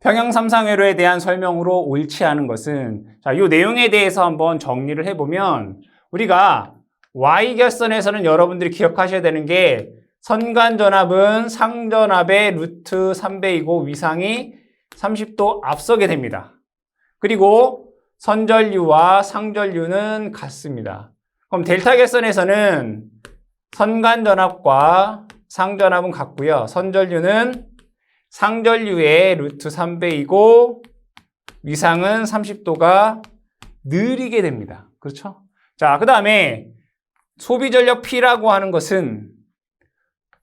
평형 삼상회로에 대한 설명으로 옳지 않은 것은, 자, 이 내용에 대해서 한번 정리를 해보면, 우리가 Y결선에서는 여러분들이 기억하셔야 되는 게, 선간전압은 상전압의 루트 3배이고 위상이 30도 앞서게 됩니다. 그리고 선전류와 상전류는 같습니다. 그럼 델타결선에서는 선간전압과 상전압은 같고요. 선전류는 상전류의 루트 3배이고 위상은 30도가 느리게 됩니다. 그렇죠? 자, 그 다음에 소비전력 P라고 하는 것은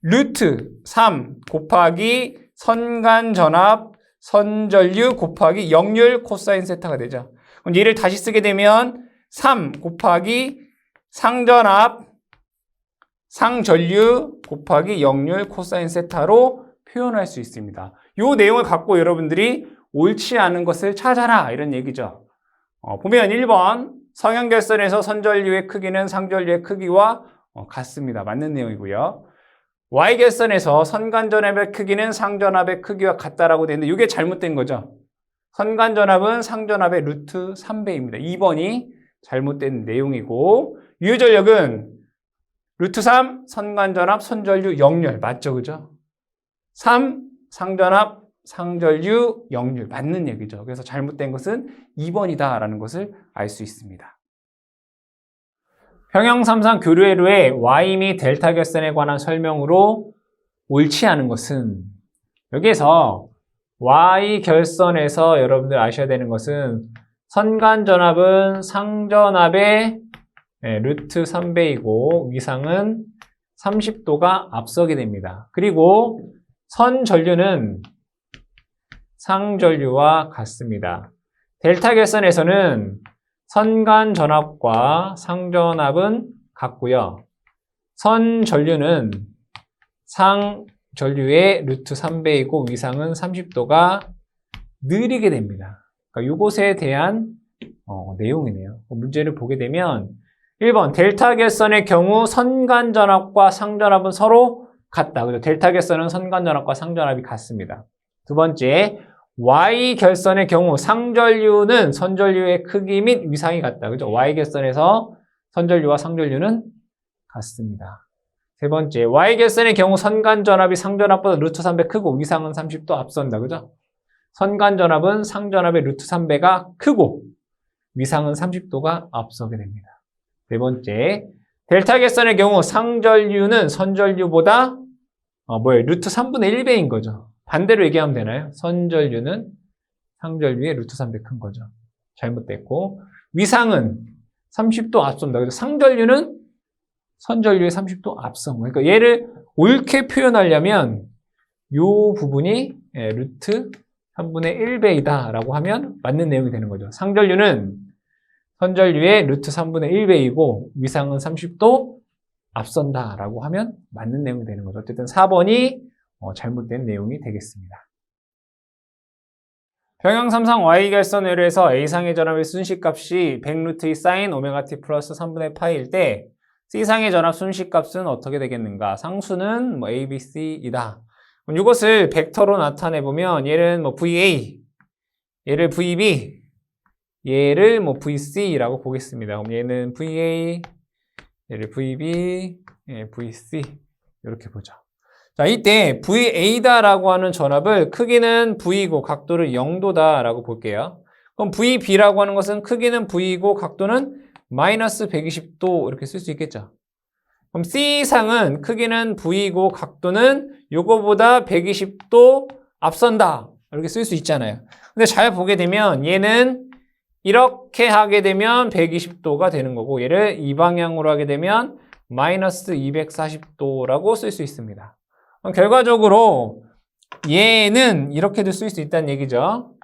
루트 3 곱하기 선간전압 선전류 곱하기 역률 코사인 세타가 되죠. 그럼 얘를 다시 쓰게 되면 3 곱하기 상전압 상전류 곱하기 역률 코사인 세타로 표현할 수 있습니다. 이 내용을 갖고 여러분들이 옳지 않은 것을 찾아라 이런 얘기죠. 보면 1번 성형결선에서 선전류의 크기는 상전류의 크기와 같습니다. 맞는 내용이고요. Y결선에서 선간전압의 크기는 상전압의 크기와 같다라고 되어 있는데 이게 잘못된 거죠. 선간전압은 상전압의 루트 3배입니다. 2번이 잘못된 내용이고 유효전력은 루트 3 선간전압 선전류 역률 맞죠? 그죠? 3 상전압 상전류 역률 맞는 얘기죠. 그래서 잘못된 것은 2번이다라는 것을 알 수 있습니다. 평형 삼상 교류회로의 Y 및 델타 결선에 관한 설명으로 옳지 않은 것은 여기에서 Y 결선에서 여러분들 아셔야 되는 것은 선간전압은 상전압의 루트 3배이고 위상은 30도가 앞서게 됩니다. 그리고 선전류는 상전류와 같습니다. 델타 결선에서는 선간전압과 상전압은 같고요. 선전류는 상전류의 루트 3배이고 위상은 30도가 느리게 됩니다. 그러니까 이것에 대한 내용이네요. 문제를 보게 되면 1번 델타 결선의 경우 선간전압과 상전압은 서로 같다. 그죠? 델타 결선은 선간전압과 상전압이 같습니다. 두 번째 Y결선의 경우 상전류는 선전류의 크기 및 위상이 같다. 그죠? Y결선에서 선전류와 상전류는 같습니다. 세 번째, Y결선의 경우 선간전압이 상전압보다 루트 3배 크고 위상은 30도 앞선다. 그죠? 선간전압은 상전압의 루트 3배가 크고 위상은 30도가 앞서게 됩니다. 네 번째, 델타결선의 경우 상전류는 선전류보다 루트 3분의 1배인 거죠. 반대로 얘기하면 되나요? 선전류는 상전류의 루트 3배 큰 거죠. 잘못됐고 위상은 30도 앞선다. 그래서 상전류는 선전류의 30도 앞선 거예요. 그러니까 얘를 옳게 표현하려면 이 부분이 루트 3분의 1배이다 라고 하면 맞는 내용이 되는 거죠. 상전류는 선전류의 루트 3분의 1배이고 위상은 30도 앞선다 라고 하면 맞는 내용이 되는 거죠. 어쨌든 4번이 잘못된 내용이 되겠습니다. 평형 삼상 Y결선 회로에서 A상의 전압의 순식값이 100루트 2 사인 오메가 t 플러스 3분의 파이일 때 C상의 전압 순식값은 어떻게 되겠는가? 상수는 A, B, C이다. 그럼 이것을 벡터로 나타내보면 얘는 VA, 얘를 VB, 얘를 VC라고 보겠습니다. 그럼 얘는 VA, 얘를 VB, VC 이렇게 보죠. 자, 이때 VA다라고 하는 전압을 크기는 V이고 각도를 0도다라고 볼게요. 그럼 VB라고 하는 것은 크기는 V이고 각도는 마이너스 120도 이렇게 쓸 수 있겠죠. 그럼 C상은 크기는 V이고 각도는 요거보다 120도 앞선다 이렇게 쓸 수 있잖아요. 근데 잘 보게 되면 얘는 이렇게 하게 되면 120도가 되는 거고 얘를 이 방향으로 하게 되면 마이너스 240도라고 쓸 수 있습니다. 그럼 결과적으로 얘는 이렇게도 쓸 수 있다는 얘기죠.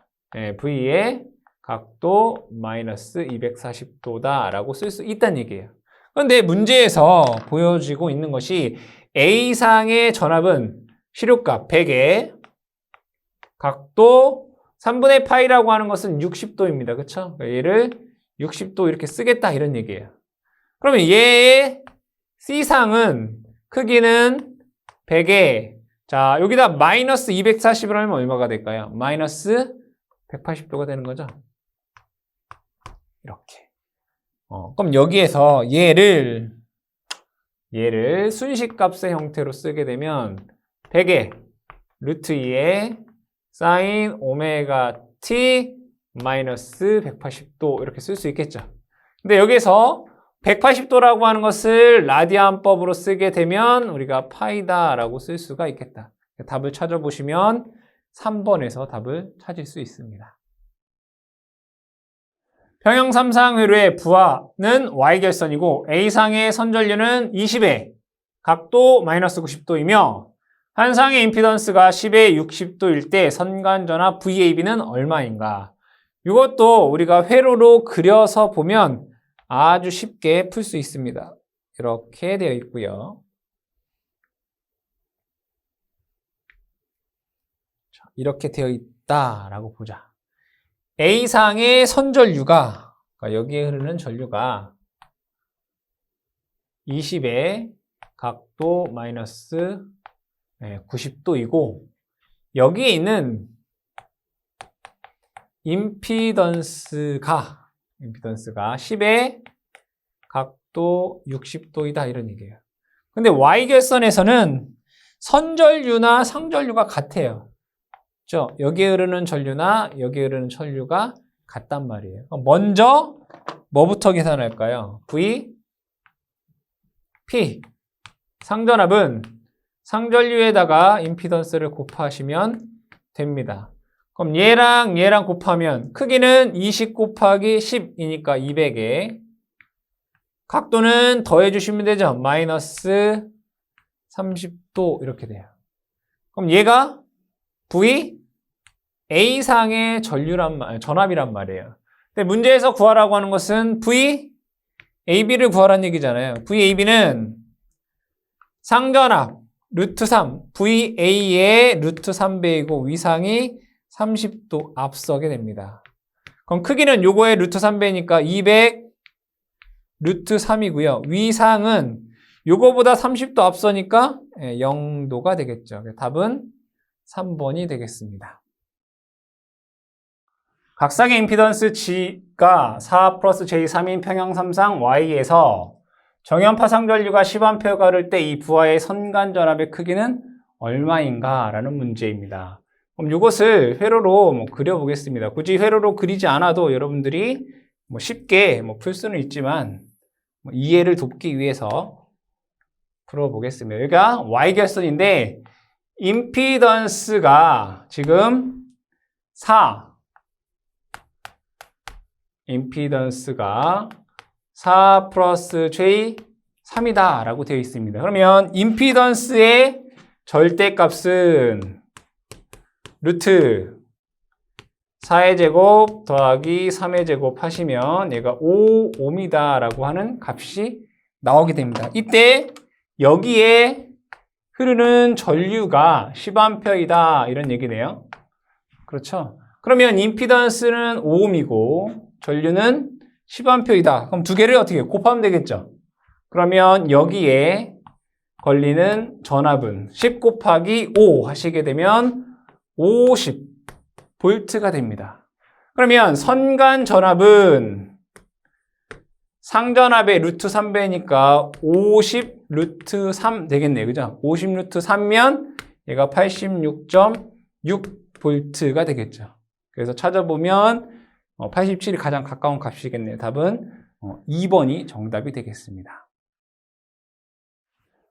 V의 각도 마이너스 240도다 라고 쓸 수 있다는 얘기예요. 그런데 문제에서 보여지고 있는 것이 A상의 전압은 시료값 100에 각도 3분의 파이라고 하는 것은 60도입니다. 그렇죠? 얘를 60도 이렇게 쓰겠다 이런 얘기예요. 그러면 얘의 C상은 크기는 100에 자, 여기다 마이너스 240을 하면 얼마가 될까요? 마이너스 180도가 되는 거죠. 이렇게. 그럼 여기에서 얘를 순식값의 형태로 쓰게 되면 100에 루트 2에 사인 오메가 t 마이너스 180도 이렇게 쓸 수 있겠죠. 근데 여기서 180도라고 하는 것을 라디안법으로 쓰게 되면 우리가 파이다라고 쓸 수가 있겠다. 답을 찾아보시면 3번에서 답을 찾을 수 있습니다. 평형삼상회로의 부하는 y결선이고 A상의 선전류는 20에 각도 마이너스 90도이며 한상의 임피던스가 10에 60도일 때 선간전압 VAB는 얼마인가? 이것도 우리가 회로로 그려서 보면 아주 쉽게 풀 수 있습니다. 이렇게 되어 있고요. 이렇게 되어 있다라고 보자. A상의 선전류가, 그러니까 여기에 흐르는 전류가 20의 각도 마이너스 90도이고 여기에 있는 임피던스가 10의 각도 60도이다 이런 얘기예요. 근데 Y결선에서는 선전류나 상전류가 같아요. 그렇죠? 여기에 흐르는 전류나 여기에 흐르는 전류가 같단 말이에요. 먼저 뭐부터 계산할까요? V, P. 상전압은 상전류에다가 임피던스를 곱하시면 됩니다. 그럼 얘랑 곱하면 크기는 20 곱하기 10이니까 200에 각도는 더해주시면 되죠. 마이너스 30도 이렇게 돼요. 그럼 얘가 V, A상의 전압이란 말이에요. 근데 문제에서 구하라고 하는 것은 V, AB를 구하라는 얘기잖아요. VAB는 상전압 루트 3, VA의 루트 3배이고 위상이 30도 앞서게 됩니다. 그럼 크기는 요거의 루트 3배니까 200 루트 3이고요. 위상은 요거보다 30도 앞서니까 0도가 되겠죠. 답은 3번이 되겠습니다. 각상의 임피던스 G가 4 플러스 J3인 평형삼상 Y에서 정연파 상전류가 10A 가를 때 이 부하의 선간전압의 크기는 얼마인가? 라는 문제입니다. 그럼 이것을 회로로 그려보겠습니다. 굳이 회로로 그리지 않아도 여러분들이 쉽게 풀 수는 있지만 이해를 돕기 위해서 풀어보겠습니다. 여기가 Y결선인데 임피던스가 지금 4 임피던스가 4 플러스 J 3이다 라고 되어 있습니다. 그러면 임피던스의 절대값은 루트 4의 제곱 더하기 3의 제곱 하시면 얘가 5옴이다 라고 하는 값이 나오게 됩니다. 이때 여기에 흐르는 전류가 10A이다 이런 얘기네요. 그렇죠? 그러면 임피던스는 5옴이고 전류는 10A이다. 그럼 두 개를 어떻게 곱하면 되겠죠? 그러면 여기에 걸리는 전압은 10 곱하기 5 하시게 되면 50V가 됩니다. 그러면 선간 전압은 상전압의 루트 3배니까 50 루트 3 되겠네요. 그죠? 50 루트 3면 얘가 86.6V가 되겠죠. 그래서 찾아보면 87이 가장 가까운 값이겠네요. 답은 2번이 정답이 되겠습니다.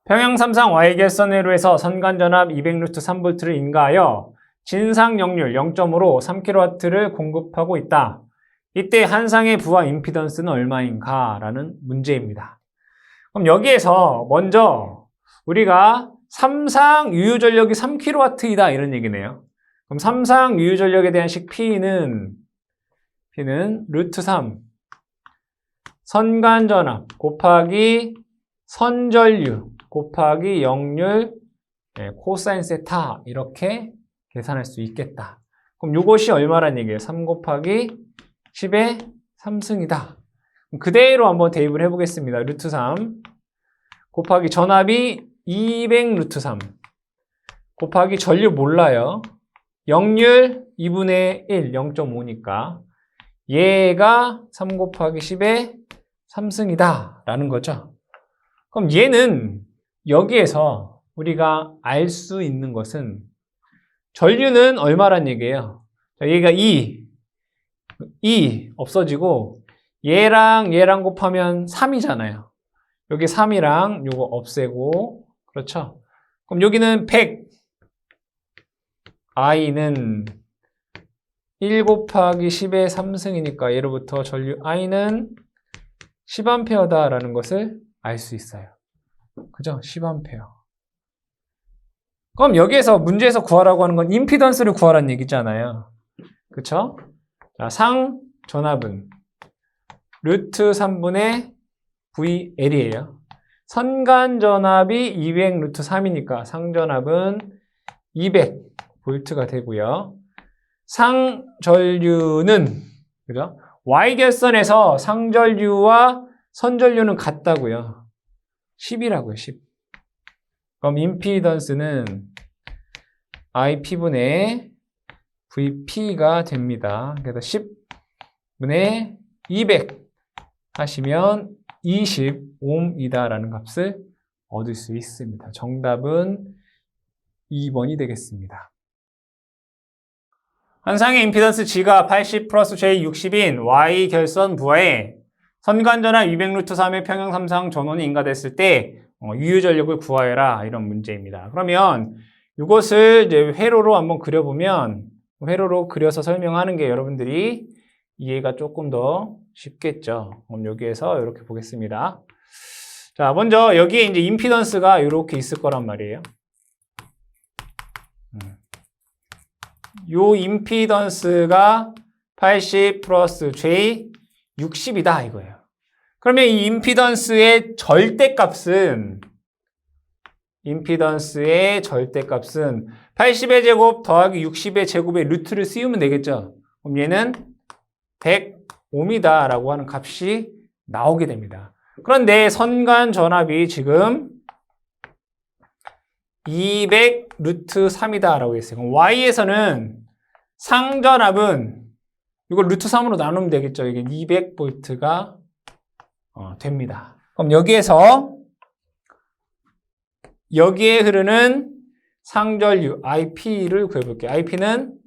평형삼상 Y결선 회로에서 선간전압 200 루트 3V를 인가하여 진상 역률 0.5로 3kW를 공급하고 있다. 이때 한상의 부하 임피던스는 얼마인가? 라는 문제입니다. 그럼 여기에서 먼저 우리가 3상 유효전력이 3kW이다 이런 얘기네요. 그럼 3상 유효전력에 대한 식 P는 루트 3 선간전압 곱하기 선전류 곱하기 역률 코사인 세타 이렇게 계산할 수 있겠다. 그럼 이것이 얼마란 얘기예요? 3 곱하기 10의 3승이다. 그대로 한번 대입을 해보겠습니다. 루트 3 곱하기 전압이 200 루트 3 곱하기 전류 몰라요. 역률 2분의 1, 0.5니까 얘가 3 곱하기 10의 3승이다 라는 거죠. 그럼 얘는 여기에서 우리가 알 수 있는 것은 전류는 얼마란 얘기예요? 자, 얘가 2 없어지고 얘랑 곱하면 3이잖아요. 여기 3이랑 요거 없애고, 그렇죠? 그럼 여기는 100, I는 1 곱하기 10의 3승이니까 예로부터 전류 I는 10A다라는 것을 알 수 있어요. 그죠? 10A. 그럼 여기에서 문제에서 구하라고 하는 건 임피던스를 구하라는 얘기잖아요. 그쵸? 자, 상 전압은 루트 3분의 VL이에요. 선간 전압이 200 루트 3이니까 상전압은 200V가 되고요. 상전류는, 그죠? Y결선에서 상전류와 선전류는 같다고요. 10이라고요, 10. 그럼 임피던스는 IP분의 VP가 됩니다. 그래서 10분의 200 하시면 20옴이다라는 값을 얻을 수 있습니다. 정답은 2번이 되겠습니다. 한상의 임피던스 G가 80 플러스 J 60인 Y 결선 부하에 선간전압 200루트 3의 평형 3상 전원이 인가됐을 때 유효전력을 구하여라, 이런 문제입니다. 그러면 이것을 이제 회로로 한번 그려보면, 회로로 그려서 설명하는 게 여러분들이 이해가 조금 더 쉽겠죠. 그럼 여기에서 이렇게 보겠습니다. 자, 먼저 여기에 이제 임피던스가 이렇게 있을 거란 말이에요. 요 임피던스가 80 플러스 J 60이다 이거예요. 그러면 이 임피던스의 절대값은 80의 제곱 더하기 60의 제곱의 루트를 씌우면 되겠죠. 그럼 얘는 100옴이다 라고 하는 값이 나오게 됩니다. 그런데 선간 전압이 지금 200 루트 3이다 라고 했어요. 그럼 Y에서는 상전압은 이걸 루트 3으로 나누면 되겠죠. 이게 200V가 됩니다. 그럼 여기에서 여기에 흐르는 상전류 IP를 구해볼게요. IP는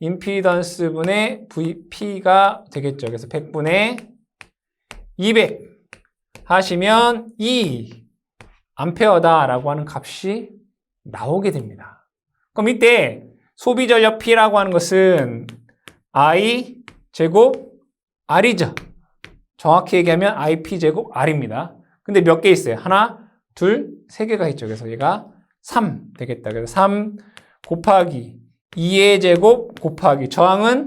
임피던스분의 VP가 되겠죠. 그래서 100분의 200 하시면 2A다라고 하는 값이 나오게 됩니다. 그럼 이때 소비전력 P라고 하는 것은 I 제곱 R이죠. 정확히 얘기하면 IP 제곱 R입니다. 근데 몇 개 있어요? 하나, 둘, 세 개가 있죠. 그래서 얘가 3 되겠다. 그래서 3 곱하기 2의 제곱 곱하기 저항은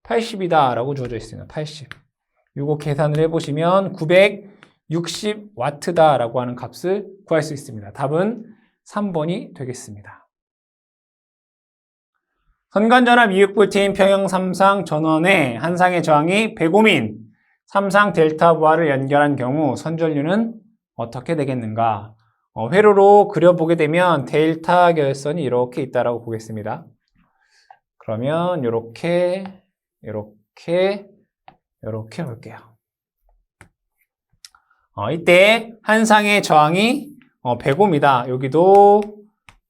80이다 라고 주어져 있습니다. 80. 이거 계산을 해보시면 960W다 라고 하는 값을 구할 수 있습니다. 답은 3번이 되겠습니다. 선간전압 200V인 평형 3상 전원의 한 상의 저항이 100옴인 3상 델타 부하를 연결한 경우 선전류는 어떻게 되겠는가? 회로로 그려보게 되면 델타 결선이 이렇게 있다라고 보겠습니다. 그러면 이렇게 볼게요. 이때 한 상의 저항이 100옴이다. 여기도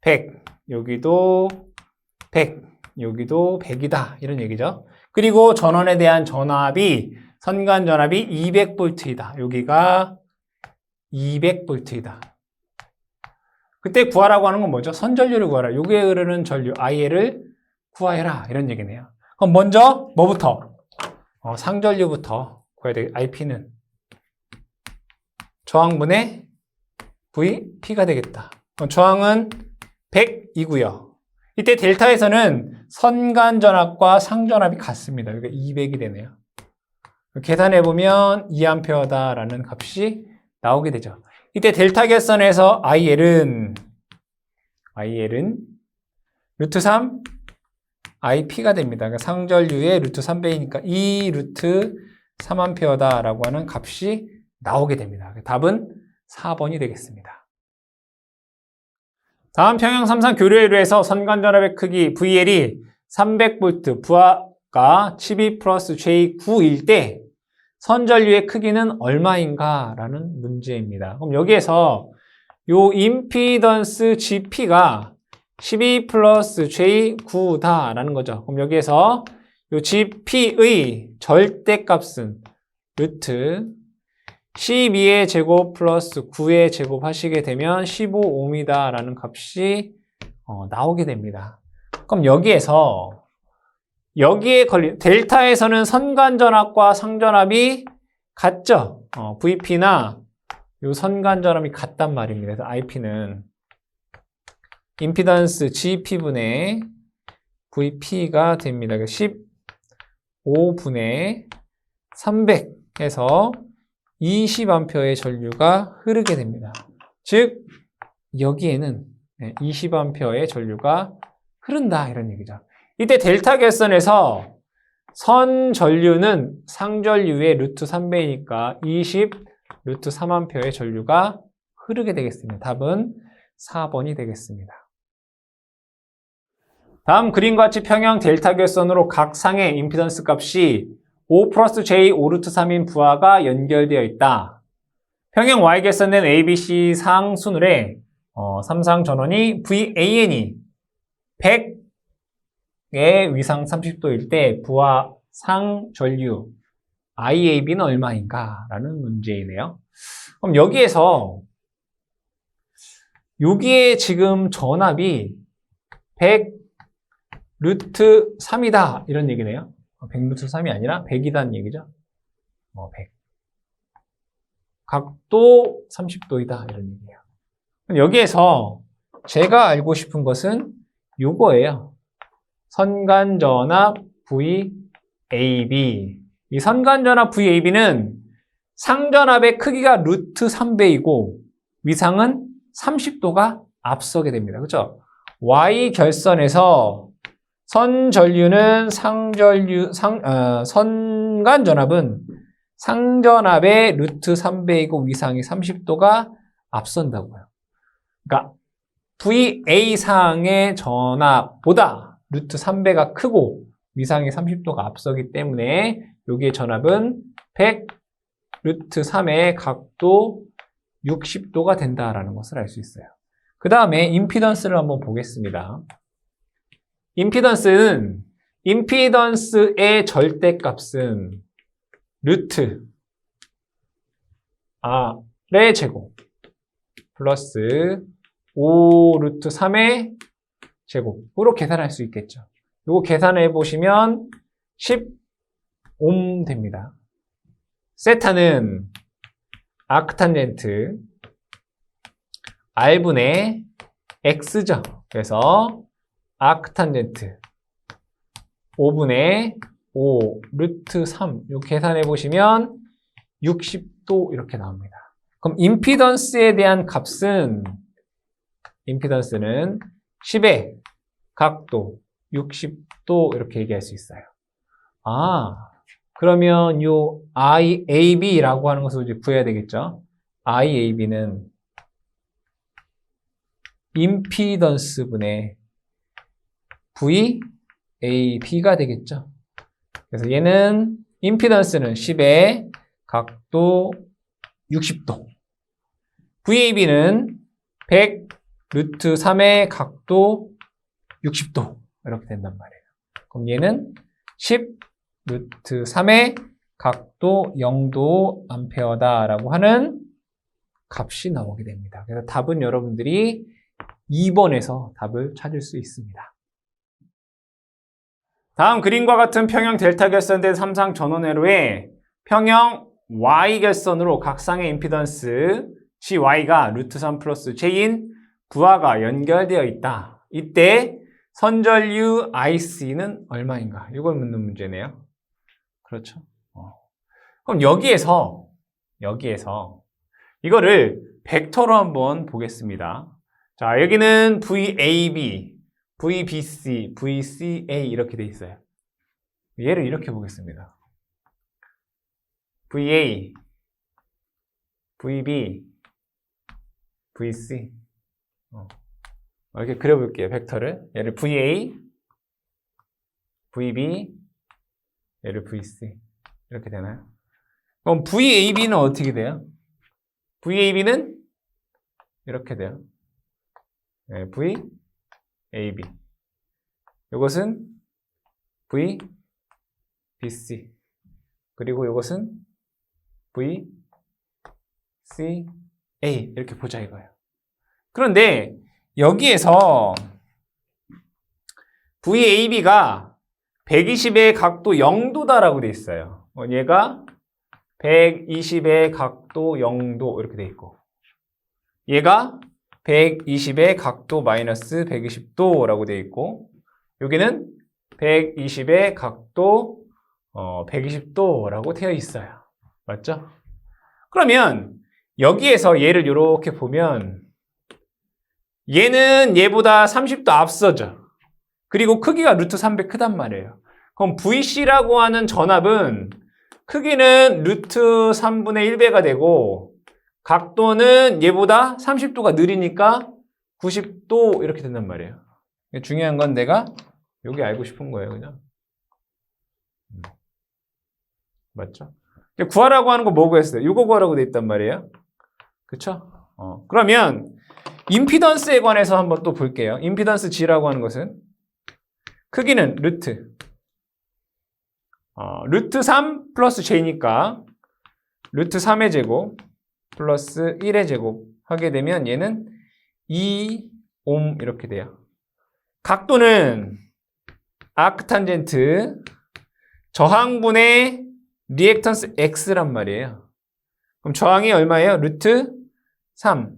100, 여기도 100, 여기도 100이다. 이런 얘기죠. 그리고 전원에 대한 전압이 선간 전압이 200V이다. 여기가 200V이다. 그때 구하라고 하는 건 뭐죠? 선전류를 구하라. 여기에 흐르는 전류 IL을 구하여라. 이런 얘기네요. 그럼 먼저 뭐부터? 상전류부터 구해야 돼. IP는 저항분의 VP가 되겠다. 저항은 100이고요. 이때 델타에서는 선간 전압과 상전압이 같습니다. 여기가 200이 되네요. 계산해보면 2A다라는 값이 나오게 되죠. 이때 델타 결선에서 IL은 루트 3 IP가 됩니다. 그러니까 상전류의 루트 3배이니까 2 루트 3A다라고 하는 값이 나오게 됩니다. 답은 4번이 되겠습니다. 다음 평형 3상 교류회로에서 선간전압의 크기 VL이 300V, 부하가 12 플러스 J9일 때 선전류의 크기는 얼마인가? 라는 문제입니다. 그럼 여기에서 요 임피던스 GP가 12 플러스 J9다 라는 거죠. 그럼 여기에서 요 GP의 절대값은 루트 12의 제곱 플러스 9의 제곱 하시게 되면 15옴이다 라는 값이 나오게 됩니다. 그럼 여기에 걸린 델타에서는 선간전압과 상전압이 같죠? VP나 요 선간전압이 같단 말입니다. 그래서 IP는 임피던스 GP분의 VP가 됩니다. 15분의 300 해서 20A의 전류가 흐르게 됩니다. 즉 여기에는 20A의 전류가 흐른다 이런 얘기죠. 이때 델타 결선에서 선 전류는 상전류의 루트 3배이니까 20 루트 3A의 전류가 흐르게 되겠습니다. 답은 4번이 되겠습니다. 다음 그림과 같이 평형 델타 결선으로 각 상의 임피던스 값이 5 플러스 J 5 루트 3인 부하가 연결되어 있다. 평형 Y 결선된 ABC 상순을에 3상 전원이 VAN이 100의 위상 30도일 때 부하 상전류 IAB는 얼마인가? 라는 문제이네요. 그럼 여기에 지금 전압이 100 루트 3이다 이런 얘기네요. 100 루트 3이 아니라 100이다는 얘기죠. 100. 각도 30도이다 이런 얘기예요. 여기에서 제가 알고 싶은 것은 요거예요. 선간전압 VAB. 이 선간전압 VAB는 상전압의 크기가 루트 3배이고 위상은 30도가 앞서게 됩니다. 그렇죠? Y 결선에서 선간전압은 상전압의 루트 3배이고 위상이 30도가 앞선다고요. 그러니까 VA상의 전압보다 루트 3배가 크고 위상이 30도가 앞서기 때문에 여기의 전압은 100 루트 3의 각도 60도가 된다라는 것을 알 수 있어요. 그 다음에 임피던스를 한번 보겠습니다. 임피던스의 절대값은 루트 R의 제곱 플러스 5 루트 3의 제곱으로 계산할 수 있겠죠. 이거 계산해 보시면 10옴 됩니다. 세타는 아크탄젠트 R분의 X죠. 그래서 아크탄젠트 5분의 5 루트 3 이거 계산해 보시면 60도 이렇게 나옵니다. 그럼 임피던스에 대한 값은 임피던스는 10의 각도 60도 이렇게 얘기할 수 있어요. 그러면 요 IAB라고 하는 것을 이제 구해야 되겠죠. IAB는 임피던스분의 VAB가 되겠죠. 그래서 얘는 임피던스는 10의 각도 60도 VAB는 100 루트 3의 각도 60도 이렇게 된단 말이에요. 그럼 얘는 10 루트 3의 각도 0도 암페어다라고 하는 값이 나오게 됩니다. 그래서 답은 여러분들이 2번에서 답을 찾을 수 있습니다. 다음 그림과 같은 평형 델타 결선된 3상 전원회로에 평형 Y 결선으로 각 상의 임피던스 GY가 루트 3 플러스 J인 부하가 연결되어 있다. 이때 선전류 IC는 얼마인가? 이걸 묻는 문제네요. 그렇죠? 그럼 여기에서 이거를 벡터로 한번 보겠습니다. 자, 여기는 VAB, VBC, VCA 이렇게 돼 있어요. 얘를 이렇게 보겠습니다. VA, VB, VC. 이렇게 그려볼게요. 벡터를. 얘를 VA, VB, 얘를 VC. 이렇게 되나요? 그럼 VAB는 어떻게 돼요? VAB는 이렇게 돼요. 네, VAB. 이것은 VBC. 그리고 이것은 VCA. 이렇게 보자 이거예요. 그런데 여기에서 VAB가 120의 각도 0도다라고 돼 있어요. 얘가 120의 각도 0도 이렇게 돼 있고 얘가 120의 각도 마이너스 120도라고 돼 있고 여기는 120의 각도 120도라고 되어 있어요. 맞죠? 그러면 여기에서 얘를 이렇게 보면 얘는 얘보다 30도 앞서죠. 그리고 크기가 루트 300 크단 말이에요. 그럼 VC라고 하는 전압은 크기는 루트 3분의 1배가 되고 각도는 얘보다 30도가 느리니까 90도 이렇게 된단 말이에요. 중요한 건 내가 여기 알고 싶은 거예요. 그죠? 맞죠? 구하라고 하는 거 뭐 구했어요? 이거 구하라고 돼 있단 말이에요. 그쵸? 그러면 임피던스에 관해서 한번 또 볼게요. 임피던스 G라고 하는 것은 크기는 루트 3 플러스 J니까 루트 3의 제곱 플러스 1의 제곱 하게 되면 얘는 2옴 이렇게 돼요. 각도는 아크탄젠트 저항분의 리액턴스 X란 말이에요. 그럼 저항이 얼마예요? 루트 3.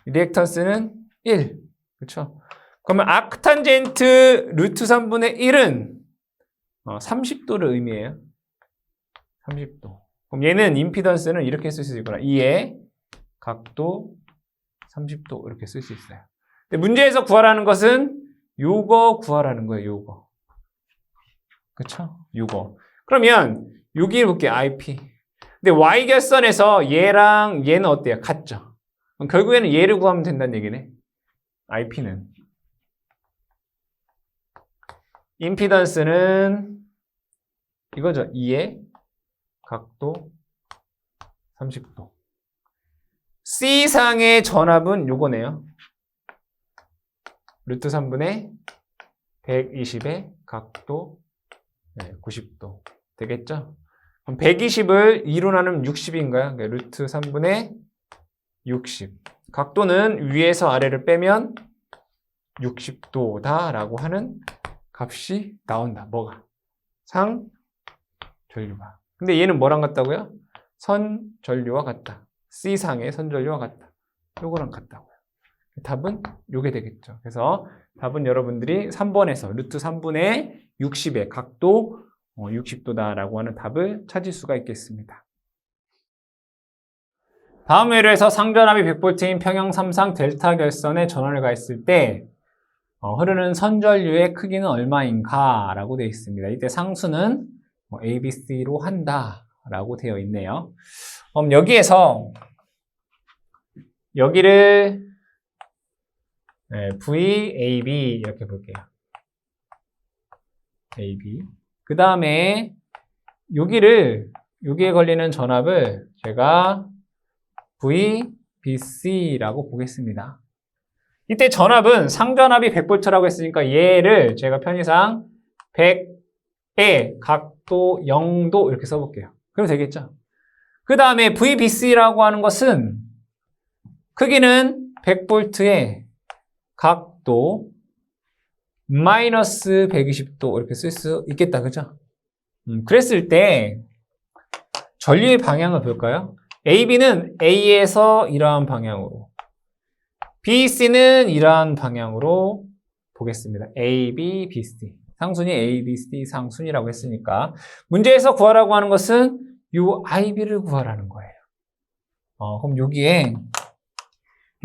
리액턴스는 1. 그렇죠? 그러면 아크탄젠트 루트 3분의 1은 30도를 의미해요. 30도. 그럼 얘는 임피던스는 이렇게 쓸 수 있구나. 2의 각도 30도 이렇게 쓸 수 있어요. 근데 문제에서 구하라는 것은 요거 구하라는 거예요. 요거. 그쵸? 요거. 그러면 여기 볼게요. IP. 근데 Y결선에서 얘랑 얘는 어때요? 같죠? 그럼 결국에는 얘를 구하면 된다는 얘기네. IP는. 임피던스는 이거죠. 2의 각도 30도. C상의 전압은 요거네요. 루트 3분의 120의 각도 90도. 되겠죠? 그럼 120을 2로 나누면 60인가요? 그러니까 루트 3분의 60. 각도는 위에서 아래를 빼면 60도다라고 하는 값이 나온다. 뭐가? 상전류가. 근데 얘는 뭐랑 같다고요? 선전류와 같다. C상의 선전류와 같다. 요거랑 같다고요. 답은 요게 되겠죠. 그래서 답은 여러분들이 3번에서 루트 3분의 60의 각도 60도다라고 하는 답을 찾을 수가 있겠습니다. 다음 예로에서 상전압이 100V인 평형 3상 델타 결선에 전원을 가했을 때 흐르는 선전류의 크기는 얼마인가 라고 되어 있습니다. 이때 상수는 ABC로 한다 라고 되어 있네요. 여기에서 여기를 VAB 이렇게 볼게요. AB. 그 다음에 여기에 걸리는 전압을 제가 VBC라고 보겠습니다. 이때 전압은 상전압이 100V라고 했으니까 얘를 제가 편의상 100의 각도 0도 이렇게 써볼게요. 그럼 되겠죠? 그 다음에 VBC라고 하는 것은 크기는 100V의 각도 마이너스 120도 이렇게 쓸 수 있겠다. 그죠? 그랬을 때 전류의 방향을 볼까요? AB는 A에서 이러한 방향으로 BC는 이러한 방향으로 보겠습니다. A, B, B, C. 상순이 A, B, C 상순이라고 했으니까 문제에서 구하라고 하는 것은 이 IB를 구하라는 거예요. 그럼 여기에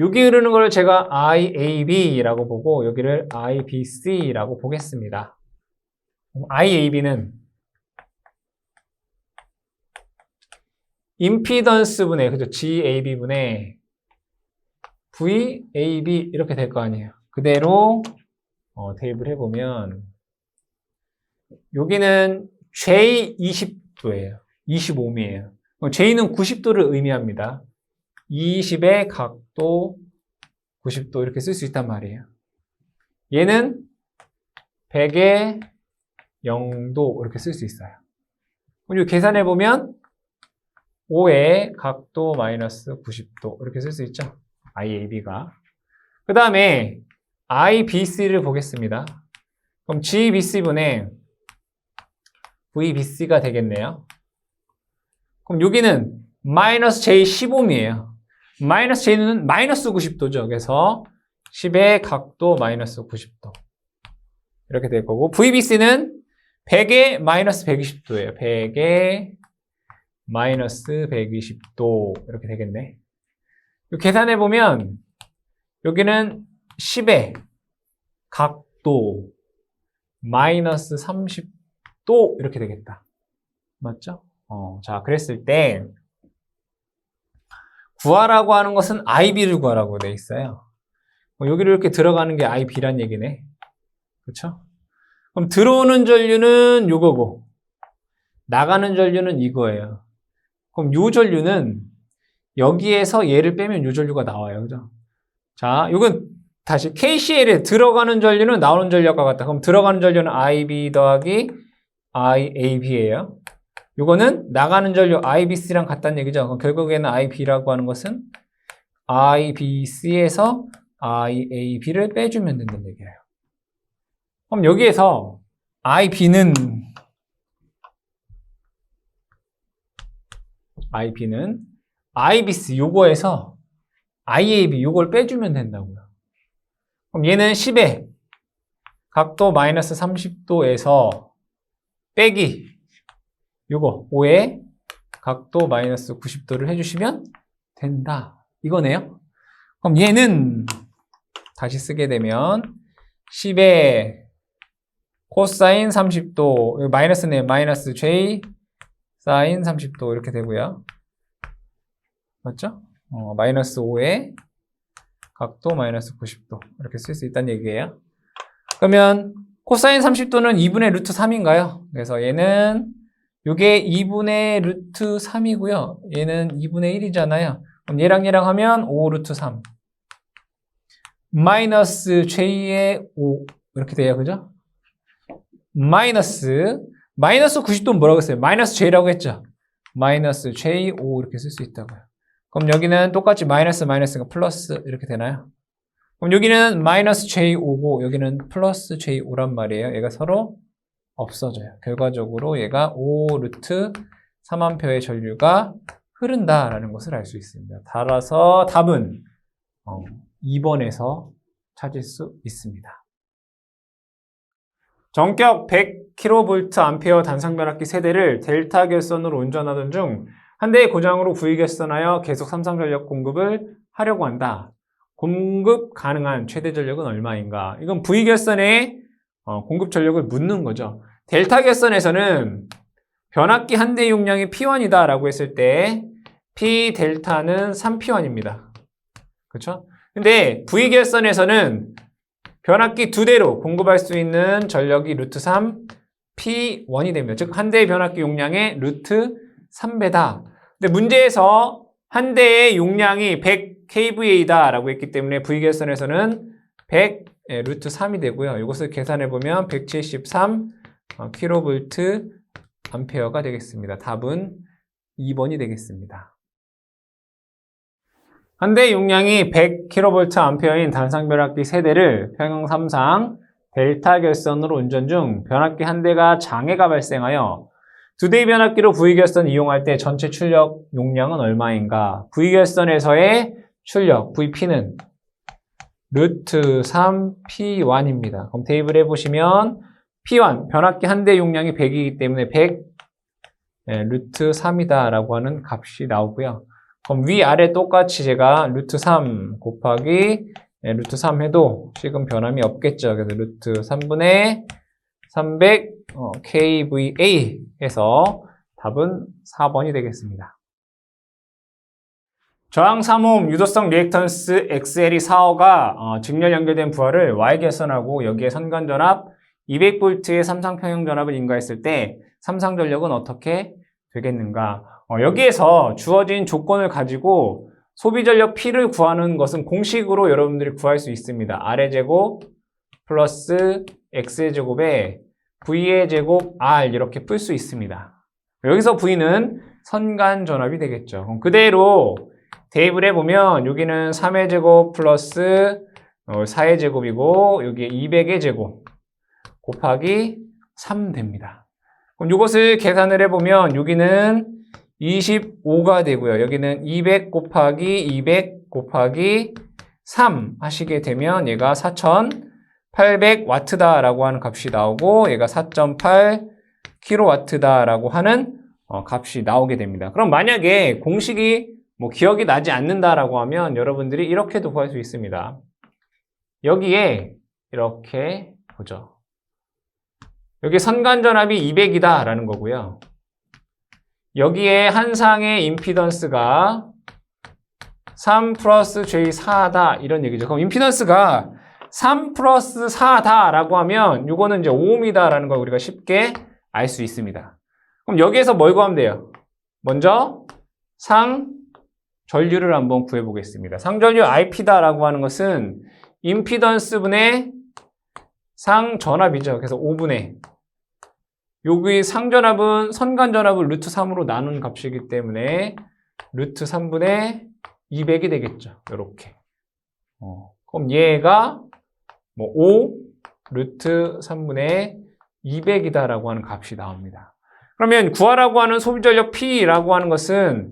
여기 흐르는 걸 제가 IAB라고 보고 여기를 IBC라고 보겠습니다. IAB는 임피던스분의 그죠? GAB분의 VAB 이렇게 될 거 아니에요. 그대로 대입을 해보면 여기는 J20도예요. 25미에요. J는 90도를 의미합니다. 20의 각도 90도 이렇게 쓸 수 있단 말이에요. 얘는 100의 0도 이렇게 쓸 수 있어요. 그럼 계산해보면 5의 각도 마이너스 90도 이렇게 쓸 수 있죠. IAB가. 그 다음에 IBC를 보겠습니다. 그럼 GBC분의 VBC가 되겠네요. 그럼 여기는 마이너스 J15미에요. 마이너스 J는 마이너스 90도죠. 그래서 10의 각도 마이너스 90도 이렇게 될 거고 VBC는 100의 마이너스 120도예요. 100의 마이너스 120도 이렇게 되겠네. 계산해보면 여기는 10의 각도 마이너스 30도 이렇게 되겠다. 맞죠? 자, 그랬을 때 구하라고 하는 것은 IB를 구하라고 돼 있어요. 여기로 이렇게 들어가는 게 IB란 얘기네. 그렇죠? 그럼 들어오는 전류는 요거고 나가는 전류는 이거예요. 그럼 요 전류는 여기에서 얘를 빼면 요 전류가 나와요. 그죠? 자, 요건 다시 KCL에 들어가는 전류는 나오는 전류과 같다. 그럼 들어가는 전류는 IB 더하기 IAB예요. 요거는 나가는 전류 IBC랑 같다는 얘기죠. 그럼 결국에는 IB라고 하는 것은 IBC에서 IAB를 빼주면 된다는 얘기예요. 그럼 여기에서 IB는 IBC 요거에서 IAB 요걸 빼주면 된다고요. 그럼 얘는 10의 각도 마이너스 30도에서 빼기 요거 5의 각도 마이너스 90도를 해주시면 된다. 이거네요. 그럼 얘는 다시 쓰게 되면 10의 코사인 30도 마이너스네. 마이너스 J 사인 30도 이렇게 되고요. 맞죠? 마이너스 5의 각도 마이너스 90도 이렇게 쓸 수 있다는 얘기예요. 그러면 코사인 30도는 2분의 루트 3인가요? 그래서 얘는 이게 2분의 루트 3이고요. 얘는 2분의 1이잖아요. 그럼 얘랑 하면 5 루트 3 마이너스 J의 5 이렇게 돼요. 그죠? 마이너스 90도는 뭐라고 했어요? 마이너스 J라고 했죠? 마이너스 J5 이렇게 쓸 수 있다고요. 그럼 여기는 똑같이 마이너스가 플러스 이렇게 되나요? 그럼 여기는 마이너스 J5고 여기는 플러스 J5란 말이에요. 얘가 서로 없어져요. 결과적으로 얘가 5 루트 3A의 전류가 흐른다라는 것을 알 수 있습니다. 따라서 답은 2번에서 찾을 수 있습니다. 전격 100kVA 단상변압기 세대를 델타 결선으로 운전하던 중 한 대의 고장으로 구위결선하여 계속 삼성전력 공급을 하려고 한다. 공급 가능한 최대 전력은 얼마인가? 이건 V결선에 공급 전력을 묻는 거죠. 델타 결선에서는 변압기 한 대 용량이 P1이다 라고 했을 때 P 델타는 3P1입니다. 그렇죠? 근데 V결선에서는 변압기 두 대로 공급할 수 있는 전력이 루트 3 P1이 됩니다. 즉 한 대의 변압기 용량의 루트 3배다. 근데 문제에서 한 대의 용량이 100 kVA다 라고 했기 때문에 V결선에서는 100 루트 3이 되고요. 이것을 계산해보면 173 kV 암페어가 되겠습니다. 답은 2번이 되겠습니다. 한 대의 용량이 100 kVA인 단상변압기 세대를 평형삼상 델타 결선으로 운전 중 변압기 한 대가 장애가 발생하여 두 대의 변압기로 V결선 이용할 때 전체 출력 용량은 얼마인가? V결선에서의 출력, VP는 루트 3P1입니다. 그럼 대입을 해보시면 P1, 변압기 한 대 용량이 100이기 때문에 100 루트 3이다 라고 하는 값이 나오고요. 그럼 위아래 똑같이 제가 루트 3 곱하기 루트 3 해도 지금 변함이 없겠죠. 그래서 루트 3분의 300 kVA 해서 답은 4번이 되겠습니다. 저항 3옴 유도성 리액턴스 XL이 4호가 직렬 연결된 부하를 Y 개선하고 여기에 선간전압 200V의 삼상평형전압을 인가했을 때 삼상전력은 어떻게 되겠는가? 여기에서 주어진 조건을 가지고 소비전력 P를 구하는 것은 공식으로 여러분들이 구할 수 있습니다. R의 제곱 플러스 X의 제곱에 V의 제곱 R 이렇게 풀 수 있습니다. 여기서 V는 선간전압이 되겠죠. 그럼 그대로 대입을 해보면 여기는 3의 제곱 플러스 4의 제곱이고 여기에 200의 제곱 곱하기 3 됩니다. 그럼 이것을 계산을 해보면 여기는 25가 되고요. 여기는 200 곱하기 200 곱하기 3 하시게 되면 얘가 4800W다라고 하는 값이 나오고 얘가 4.8kW다라고 하는 값이 나오게 됩니다. 그럼 만약에 공식이 기억이 나지 않는다라고 하면 여러분들이 이렇게도 구할 수 있습니다. 여기에 이렇게 보죠. 여기 선간전압이 200이다 라는 거고요. 여기에 한 상의 임피던스가 3 플러스 J4다 이런 얘기죠. 그럼 임피던스가 3 플러스 4다 라고 하면 이거는 이제 5옴이다 라는 걸 우리가 쉽게 알 수 있습니다. 그럼 여기에서 뭘 구하면 돼요? 먼저 상전류를 한번 구해보겠습니다. 상전류 IP다라고 하는 것은 임피던스분의 상전압이죠. 그래서 5분의 여기 상전압은 선간전압을 루트 3으로 나눈 값이기 때문에 루트 3분의 200이 되겠죠. 이렇게. 그럼 얘가 5 루트 3분의 200이다라고 하는 값이 나옵니다. 그러면 구하라고 하는 소비전력 P라고 하는 것은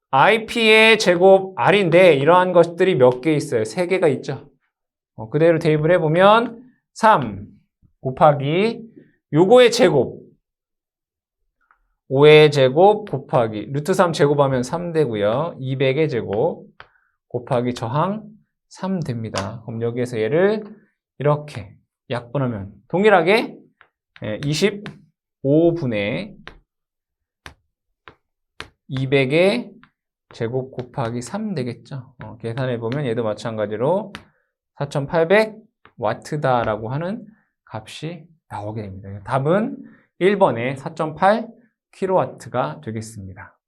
IP의 제곱 R인데 이러한 것들이 몇 개 있어요? 3개가 있죠. 그대로 대입을 해보면 3 곱하기 요거의 제곱 5의 제곱 곱하기 루트 3 제곱하면 3 되고요. 200의 제곱 곱하기 저항 3 됩니다. 그럼 여기에서 얘를 이렇게 약분하면 동일하게 25분의 200의 제곱 곱하기 3 되겠죠. 계산해보면 얘도 마찬가지로 4800W다라고 하는 값이 나오게 됩니다. 답은 1번에 4.8kW가 되겠습니다.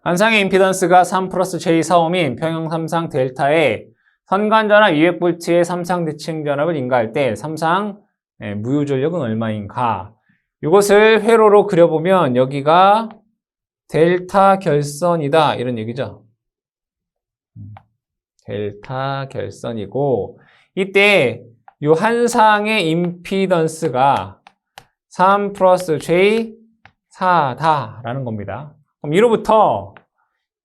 한상의 임피던스가 3 플러스 J4옴인 평형 삼상 델타에 선간전압 200V의 삼상 대칭 전압을 인가할 때 삼상 무효전력은 얼마인가? 이것을 회로로 그려보면 여기가 델타 결선이다 이런 얘기죠. 델타 결선이고 이때 이 한상의 임피던스가 3 플러스 J4다라는 겁니다. 그럼 이로부터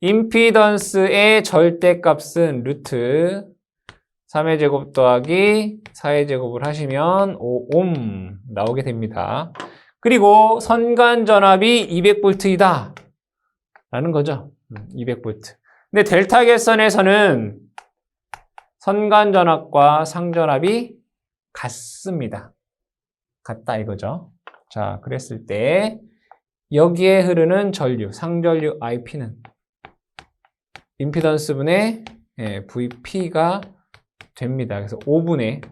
임피던스의 절대값은 루트 3의 제곱 더하기 4의 제곱을 하시면 5옴 나오게 됩니다. 그리고 선간전압이 200V이다 라는 거죠. 200V. 근데 델타 결선에서는 선간전압과 상전압이 같습니다. 같다 이거죠. 자, 그랬을 때 여기에 흐르는 전류, 상전류 IP는 임피던스분의 VP가 됩니다. 그래서 5분의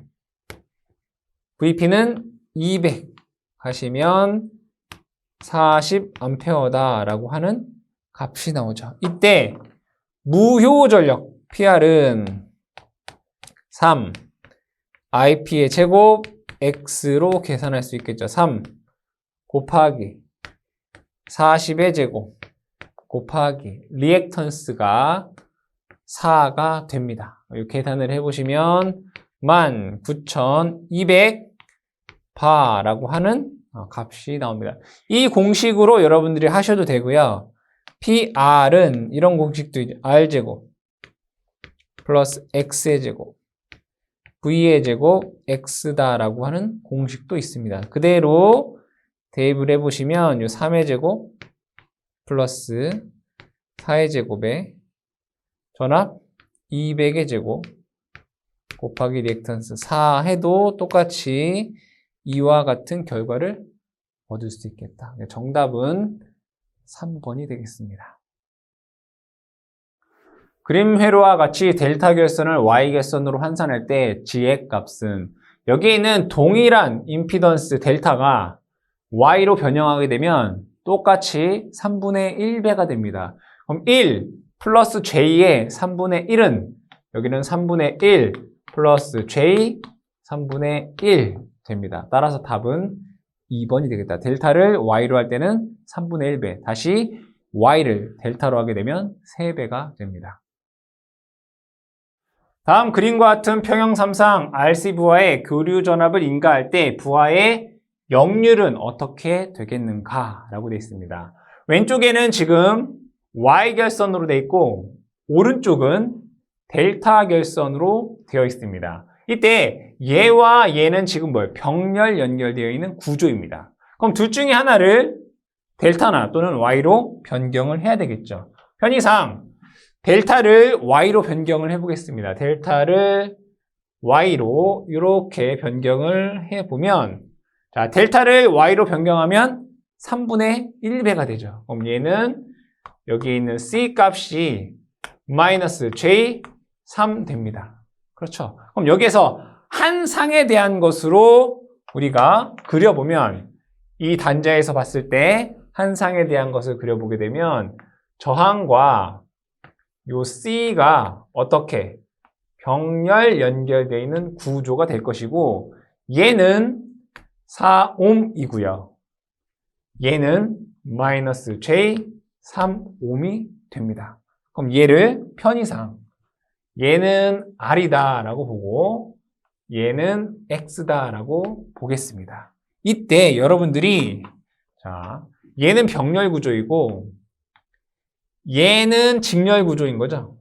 VP는 200 하시면 40A다라고 하는 값이 나오죠. 이때 무효전력 PR은 3 IP의 제곱 X로 계산할 수 있겠죠. 3 곱하기 40의 제곱 곱하기 리액턴스가 4가 됩니다. 계산을 해보시면 19,200바라고 하는 값이 나옵니다. 이 공식으로 여러분들이 하셔도 되고요. PR은 이런 공식도 있죠. R제곱 플러스 X의 제곱 V의 제곱 X다라고 하는 공식도 있습니다. 그대로 대입을 해보시면 이 3의 제곱 플러스 4의 제곱에 전압 200의 제곱 곱하기 리액턴스 4 해도 똑같이 이와 같은 결과를 얻을 수 있겠다. 정답은 3번이 되겠습니다. 그림 회로와 같이 델타 결선을 y 결선으로 환산할 때 g의 값은 여기에 있는 동일한 임피던스 델타가 y로 변형하게 되면 똑같이 3분의 1배가 됩니다. 그럼 1 플러스 j의 3분의 1은 여기는 3분의 1 플러스 j 3분의 1 됩니다. 따라서 답은 2번이 되겠다. 델타를 y로 할 때는 3분의 1배, 다시 y를 델타로 하게 되면 3배가 됩니다. 다음 그림과 같은 평형삼상 RC 부하의 교류 전압을 인가할 때 부하의 역률은 어떻게 되겠는가? 라고 되어 있습니다. 왼쪽에는 지금 Y결선으로 되어 있고 오른쪽은 델타 결선으로 되어 있습니다. 이때 얘와 얘는 지금 뭐예요? 병렬 연결되어 있는 구조입니다. 그럼 둘 중에 하나를 델타나 또는 Y로 변경을 해야 되겠죠. 편의상 델타를 Y로 변경을 해보겠습니다. 델타를 Y로 이렇게 변경을 해보면 자, 델타를 Y로 변경하면 3분의 1배가 되죠. 그럼 얘는 여기 있는 C 값이 마이너스 J 3 됩니다. 그렇죠. 그럼 여기에서 한 상에 대한 것으로 우리가 그려보면 이 단자에서 봤을 때 한 상에 대한 것을 그려보게 되면 저항과 요 C가 어떻게 병렬 연결되어 있는 구조가 될 것이고 얘는 4옴이고요. 얘는 마이너스 J 3옴이 됩니다. 그럼 얘를 편의상 얘는 R이다 라고 보고 얘는 X다 라고 보겠습니다. 이때 여러분들이 자 얘는 병렬 구조이고 얘는 직렬 구조인 거죠.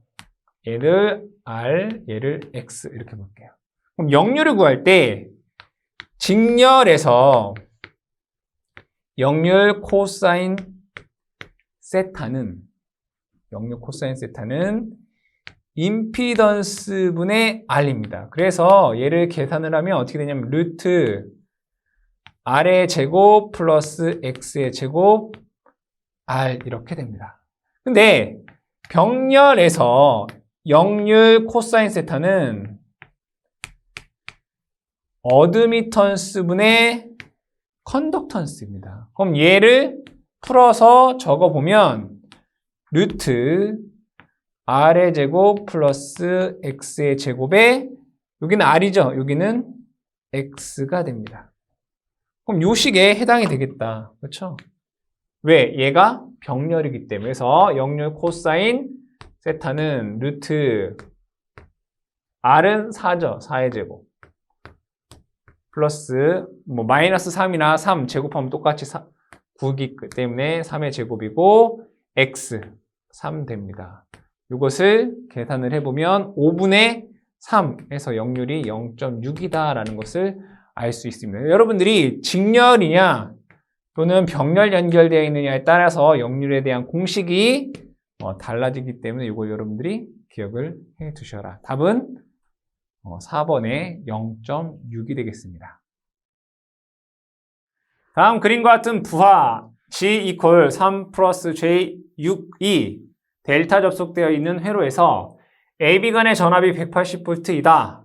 얘를 R, 얘를 X 이렇게 볼게요. 그럼 역률을 구할 때 직렬에서 역률 코사인 세타는 임피던스 분의 R입니다. 그래서 얘를 계산을 하면 어떻게 되냐면 루트 R의 제곱 플러스 X의 제곱 R 이렇게 됩니다. 근데 병렬에서 역률 코사인 세타는 어드미턴스 분의 컨덕턴스입니다. 그럼 얘를 풀어서 적어보면 루트 R의 제곱 플러스 X의 제곱에 여기는 R이죠. 여기는 X가 됩니다. 그럼 요 식에 해당이 되겠다. 그렇죠? 왜? 얘가 병렬이기 때문에. 그래서 역률 코사인 세타는 루트 R은 4죠. 4의 제곱. 플러스 뭐 마이너스 3이나 3 제곱하면 똑같이 9이기 때문에 3의 제곱이고 X 3 됩니다. 이것을 계산을 해보면 5분의 3에서 역률이 0.6이다 라는 것을 알 수 있습니다. 여러분들이 직렬이냐 또는 병렬 연결되어 있느냐에 따라서 역률에 대한 공식이 달라지기 때문에 이걸 여러분들이 기억을 해 두셔라. 답은 4번에 0.6이 되겠습니다. 다음 그림과 같은 부하 G 이퀄 3 플러스 J 6이 델타 접속되어 있는 회로에서 AB 간의 전압이 180V이다.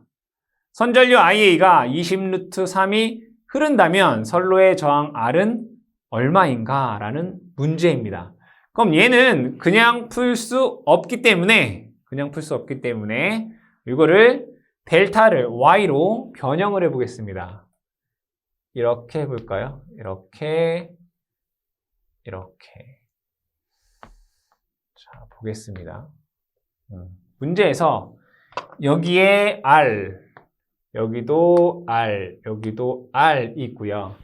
선전류 IA가 20루트 3이 흐른다면 선로의 저항 R은 얼마인가? 라는 문제입니다. 그럼 얘는 그냥 풀 수 없기 때문에 이거를 델타를 Y로 변형을 해보겠습니다. 이렇게 해볼까요? 이렇게. 자, 보겠습니다. 문제에서 여기에 R, 여기도 R, 여기도 R 있고요.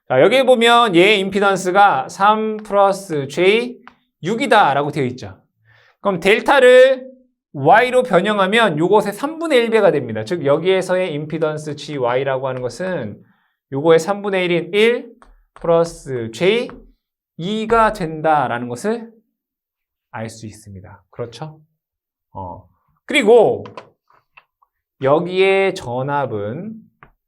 자, 여기 보면 얘 임피던스가 3 플러스 J 6이다 라고 되어 있죠. 그럼 델타를 Y로 변형하면 요것의 3분의 1배가 됩니다. 즉 여기에서의 임피던스 GY라고 하는 것은 요거의 3분의 1인 1 플러스 J 2가 된다라는 것을 알 수 있습니다. 그렇죠? 그리고 여기에 전압은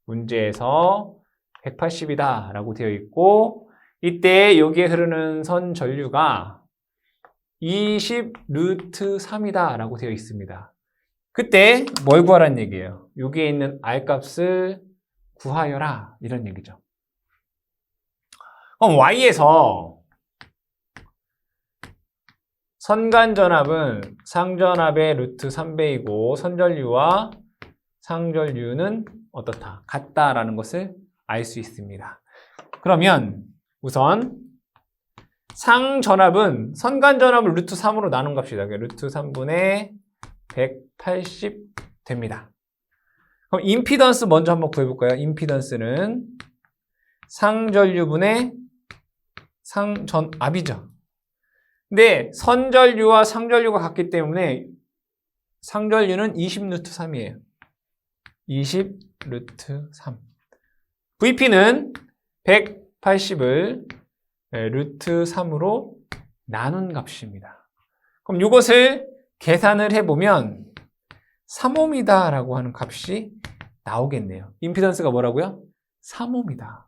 문제에서 180이다 라고 되어 있고 이때 여기에 흐르는 선 전류가 20 루트 3이다 라고 되어 있습니다. 그때 뭘 구하라는 얘기예요? 여기에 있는 R값을 구하여라 이런 얘기죠. 그럼 Y에서 선간전압은 상전압의 루트 3배이고 선전류와 상전류는 어떻다? 같다라는 것을 알 수 있습니다. 그러면 우선 상전압은 선간전압을 루트 3으로 나눈 값이다. 루트 3분의 180 됩니다. 그럼 임피던스 먼저 한번 구해볼까요? 임피던스는 상전류분의 상전압이죠. 근데 선전류와 상전류가 같기 때문에 상전류는 20 루트 3이에요. 20 루트 3. VP는 180을 루트 3으로 나눈 값입니다. 그럼 이것을 계산을 해보면 3옴이다 라고 하는 값이 나오겠네요. 임피던스가 뭐라고요? 3옴이다.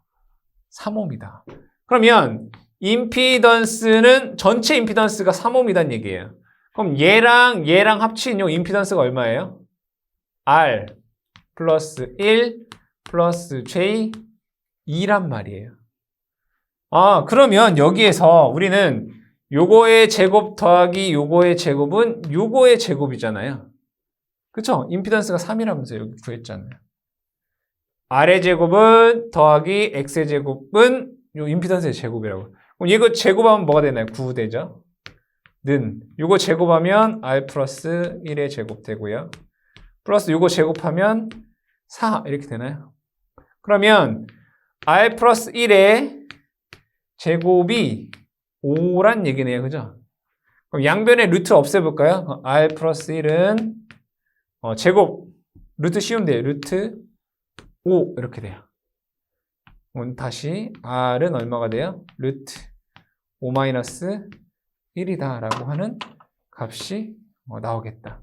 3옴이다. 그러면 임피던스는 전체 임피던스가 3옴이란 얘기예요. 그럼 얘랑 합친 요 임피던스가 얼마예요? R 플러스 1 플러스 J 2란 말이에요. 그러면 여기에서 우리는 요거의 제곱 더하기 요거의 제곱은 요거의 제곱이잖아요. 그쵸? 임피던스가 3이라면서 여기 구했잖아요. R의 제곱은 더하기 X의 제곱은 요 임피던스의 제곱이라고. 그럼 이거 제곱하면 뭐가 되나요? 9 되죠? 요거 제곱하면 R 플러스 1의 제곱 되고요. 플러스 요거 제곱하면 4 이렇게 되나요? 그러면 R 플러스 1의 제곱이 5란 얘기네요. 그죠? 그럼 양변의 루트 없애볼까요? R 플러스 1은 제곱 루트 씌우면 돼요. 루트 5 이렇게 돼요. 그럼 다시 R은 얼마가 돼요? 루트 5 마이너스 1이다 라고 하는 값이 나오겠다.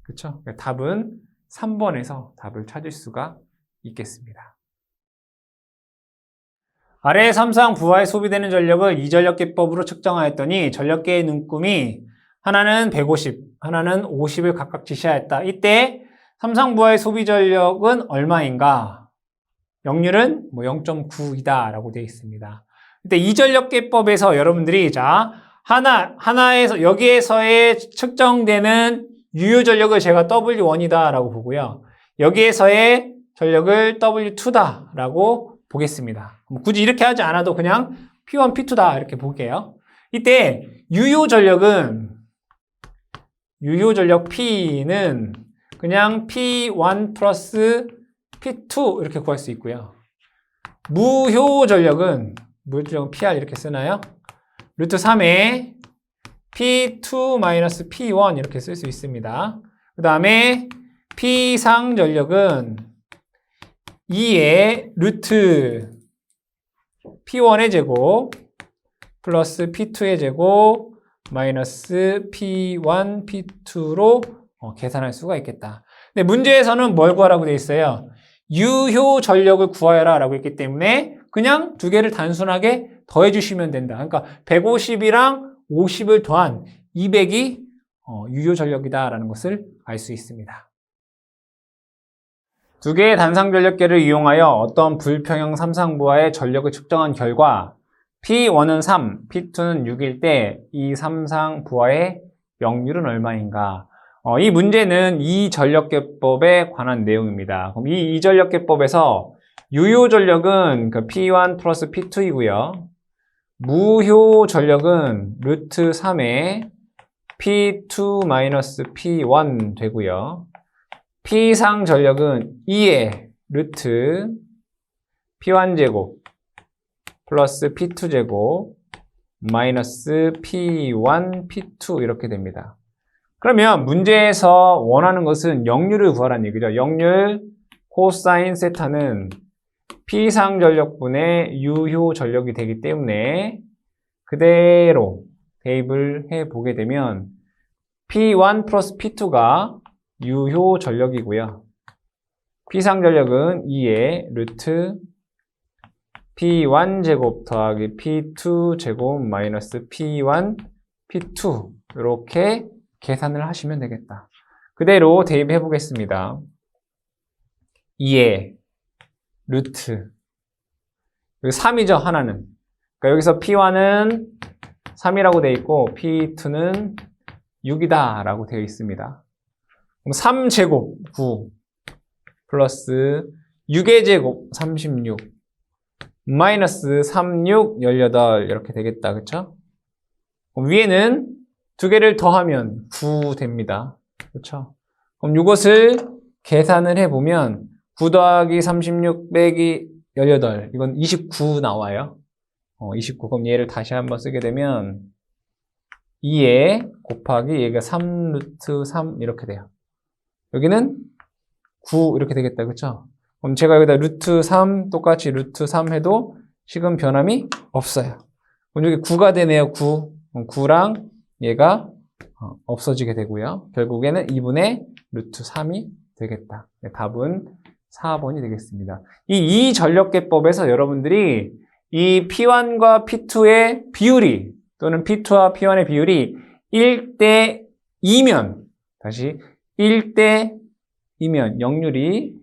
그쵸? 답은 3번에서 답을 찾을 수가 있겠습니다. 아래 3상 부하에 소비되는 전력을 이전력계법으로 측정하였더니 전력계의 눈금이 하나는 150, 하나는 50을 각각 지시하였다. 이때 3상 부하의 소비 전력은 얼마인가? 역률은 0.9이다 라고 되어 있습니다. 근데 이전력계법에서 여러분들이 하나에서 여기에서의 측정되는 유효 전력을 제가 W1이다 라고 보고요. 여기에서의 전력을 W2다 라고 보겠습니다. 굳이 이렇게 하지 않아도 그냥 P1, P2다 이렇게 볼게요. 이때 유효 전력 P는 그냥 P1 플러스 P2 이렇게 구할 수 있고요. 무효 전력은 PR 이렇게 쓰나요? 루트 3에 P2 마이너스 P1 이렇게 쓸 수 있습니다. 그 다음에 P상 전력은 2의 루트 P1의 제곱 플러스 P2의 제곱 마이너스 P1, P2로 계산할 수가 있겠다. 근데 문제에서는 뭘 구하라고 되어 있어요? 유효 전력을 구하여라 라고 했기 때문에 그냥 두 개를 단순하게 더해 주시면 된다. 그러니까 150이랑 50을 더한 200이 유효 전력이다 라는 것을 알 수 있습니다. 두 개의 단상 전력계를 이용하여 어떤 불평형 삼상부하의 전력을 측정한 결과 P1은 3, P2는 6일 때 이 삼상부하의 역률은 얼마인가? 이 문제는 이 전력계법에 관한 내용입니다. 그럼 이 전력계법에서 유효 전력은 P1 플러스 P2이고요. 무효 전력은 루트 3의 P2 마이너스 P1 되고요. P상 전력은 2의 루트 P1제곱 플러스 P2제곱 마이너스 P1, P2 이렇게 됩니다. 그러면 문제에서 원하는 것은 역률을 구하라는 얘기죠. 역률 코사인 세타는 P상 전력분의 유효 전력이 되기 때문에 그대로 대입을 해보게 되면 P1 플러스 P2가 유효 전력이고요. P상 전력은 2의 루트 P1 제곱 더하기 P2 제곱 마이너스 P1 P2 이렇게 계산을 하시면 되겠다. 그대로 대입해 보겠습니다. 2의 루트 3이죠, 하나는. 그러니까 여기서 P1은 3이라고 되어 있고 P2는 6이다 라고 되어 있습니다. 그럼 3제곱 9 플러스 6의 제곱 36 마이너스 36 18 이렇게 되겠다. 그쵸? 그럼 위에는 두 개를 더하면 9 됩니다. 그쵸? 그럼 이것을 계산을 해보면 9 더하기 36 빼기 18 이건 29 나와요. 29. 그럼 얘를 다시 한번 쓰게 되면 2에 곱하기 얘가 3 루트 3 이렇게 돼요. 여기는 9 이렇게 되겠다. 그쵸? 그럼 제가 여기다 루트 3 똑같이 루트 3 해도 식은 변함이 없어요. 그럼 여기 9가 되네요. 9. 그럼 9랑 얘가 없어지게 되고요. 결국에는 2분의 루트 3이 되겠다. 네, 답은 4번이 되겠습니다. 이 전력계법에서 여러분들이 이 P1과 P2의 비율이 또는 P2와 P1의 비율이 1대 2면 다시 1대 2면 역률이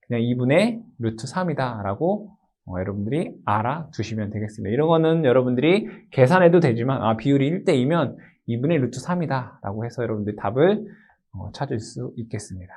그냥 2분의 루트 3이다 라고 여러분들이 알아두시면 되겠습니다. 이런 거는 여러분들이 계산해도 되지만 비율이 1대 2면 2분의 루트 3이다 라고 해서 여러분들이 답을 찾을 수 있겠습니다.